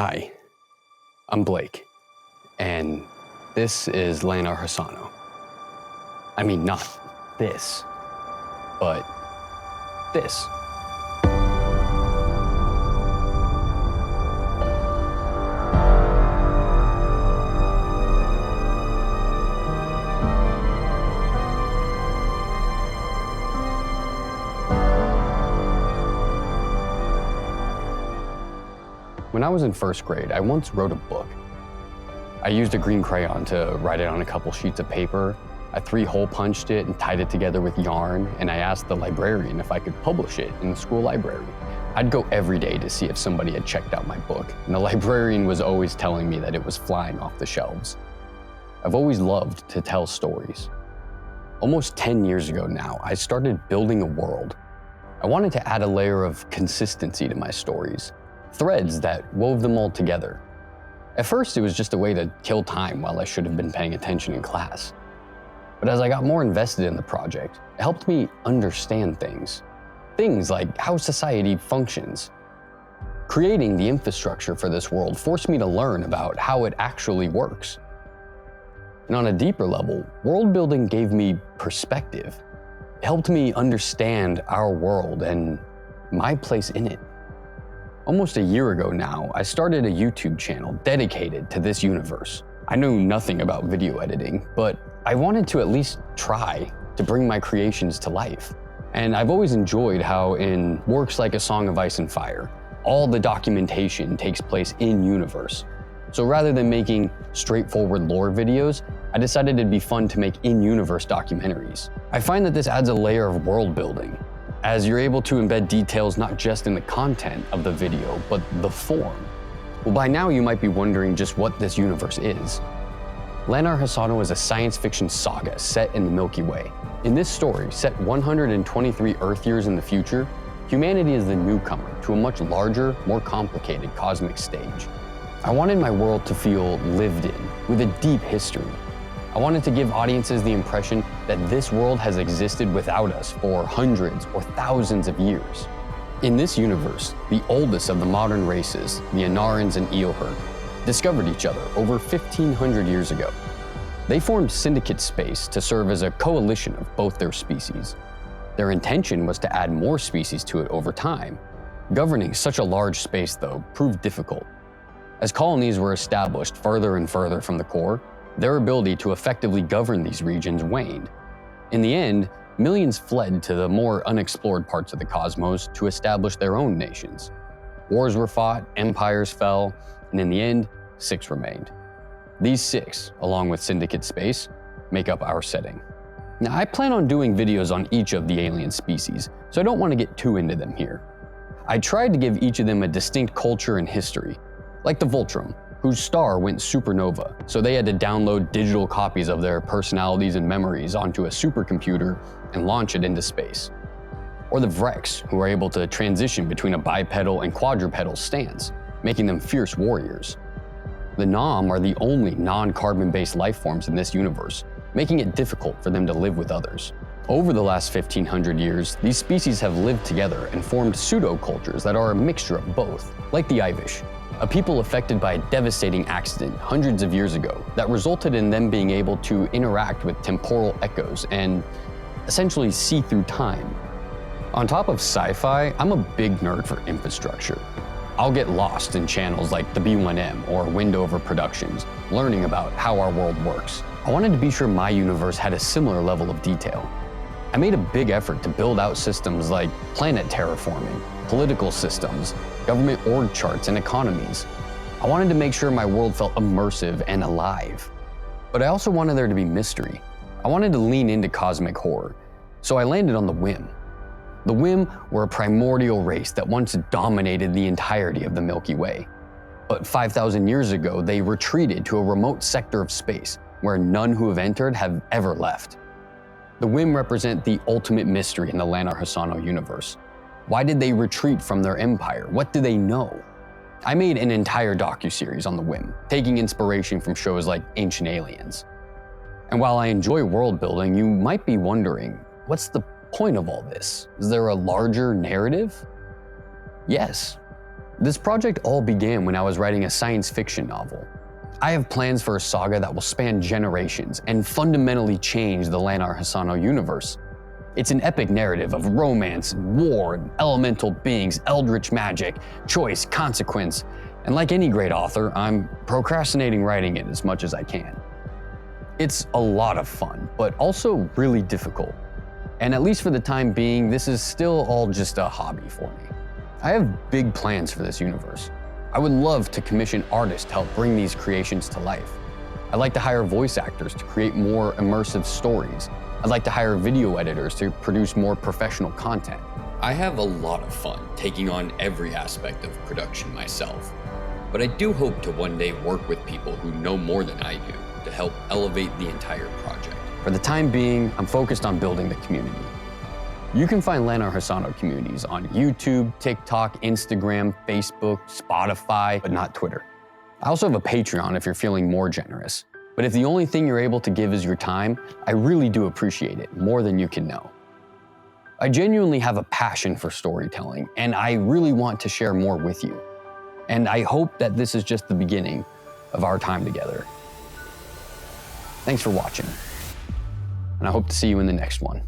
Hi, I'm Blake, and this is Lanar Hassano. I mean, not this, but this. When I was in first grade, I once wrote a book. I used a green crayon to write it on a couple sheets of paper. I 3-hole punched it and tied it together with yarn, and I asked the librarian if I could publish it in the school library. I'd go every day to see if somebody had checked out my book, and the librarian was always telling me that it was flying off the shelves. I've always loved to tell stories. Almost 10 years ago now, I started building a world. I wanted to add a layer of consistency to my stories. Threads that wove them all together. At first, it was just a way to kill time while I should have been paying attention in class. But as I got more invested in the project, it helped me understand things. Things like how society functions. Creating the infrastructure for this world forced me to learn about how it actually works. And on a deeper level, world building gave me perspective. It helped me understand our world and my place in it. Almost a year ago now, I started a YouTube channel dedicated to this universe. I knew nothing about video editing, but I wanted to at least try to bring my creations to life. And I've always enjoyed how in works like A Song of Ice and Fire, all the documentation takes place in universe. So rather than making straightforward lore videos, I decided it'd be fun to make in-universe documentaries. I find that this adds a layer of world building, as you're able to embed details not just in the content of the video, but the form. Well, by now you might be wondering just what this universe is. Lanar Hassano is a science fiction saga set in the Milky Way. In this story, set 123 Earth years in the future, humanity is the newcomer to a much larger, more complicated cosmic stage. I wanted my world to feel lived in, with a deep history. I wanted to give audiences the impression that this world has existed without us for hundreds or thousands of years. In this universe, the oldest of the modern races, the Anarans and Eohurk, discovered each other over 1,500 years ago. They formed Syndicate Space to serve as a coalition of both their species. Their intention was to add more species to it over time. Governing such a large space, though, proved difficult. As colonies were established further and further from the core, their ability to effectively govern these regions waned. In the end, millions fled to the more unexplored parts of the cosmos to establish their own nations. Wars were fought, empires fell, and in the end, 6 remained. These 6, along with Syndicate Space, make up our setting. Now, I plan on doing videos on each of the alien species, so I don't want to get too into them here. I tried to give each of them a distinct culture and history, like the Voltrum, whose star went supernova, so they had to download digital copies of their personalities and memories onto a supercomputer and launch it into space. Or the Vrex, who are able to transition between a bipedal and quadrupedal stance, making them fierce warriors. The Nam are the only non-carbon-based life forms in this universe, making it difficult for them to live with others. Over the last 1,500 years, these species have lived together and formed pseudo-cultures that are a mixture of both, like the Ivish, a people affected by a devastating accident hundreds of years ago that resulted in them being able to interact with temporal echoes and essentially see through time. On top of sci-fi, I'm a big nerd for infrastructure. I'll get lost in channels like the B1M or Windover Productions, learning about how our world works. I wanted to be sure my universe had a similar level of detail. I made a big effort to build out systems like planet terraforming, political systems, government org charts, and economies. I wanted to make sure my world felt immersive and alive. But I also wanted there to be mystery. I wanted to lean into cosmic horror, so I landed on the Whim. The Whim were a primordial race that once dominated the entirety of the Milky Way. But 5,000 years ago, they retreated to a remote sector of space where none who have entered have ever left. The Whim represent the ultimate mystery in the Lanar Hassano universe. Why did they retreat from their empire? What do they know? I made an entire docuseries on the Whim, taking inspiration from shows like Ancient Aliens. And while I enjoy world building, you might be wondering, what's the point of all this? Is there a larger narrative? Yes. This project all began when I was writing a science fiction novel. I have plans for a saga that will span generations and fundamentally change the Lanar Hassano universe. It's an epic narrative of romance, war, elemental beings, eldritch magic, choice, consequence, and like any great author, I'm procrastinating writing it as much as I can. It's a lot of fun, but also really difficult. And at least for the time being, this is still all just a hobby for me. I have big plans for this universe. I would love to commission artists to help bring these creations to life. I'd like to hire voice actors to create more immersive stories. I'd like to hire video editors to produce more professional content. I have a lot of fun taking on every aspect of production myself, but I do hope to one day work with people who know more than I do to help elevate the entire project. For the time being, I'm focused on building the community. You can find Lanar Hassano communities on YouTube, TikTok, Instagram, Facebook, Spotify, but not Twitter. I also have a Patreon if you're feeling more generous. But if the only thing you're able to give is your time, I really do appreciate it more than you can know. I genuinely have a passion for storytelling, and I really want to share more with you. And I hope that this is just the beginning of our time together. Thanks for watching, and I hope to see you in the next one.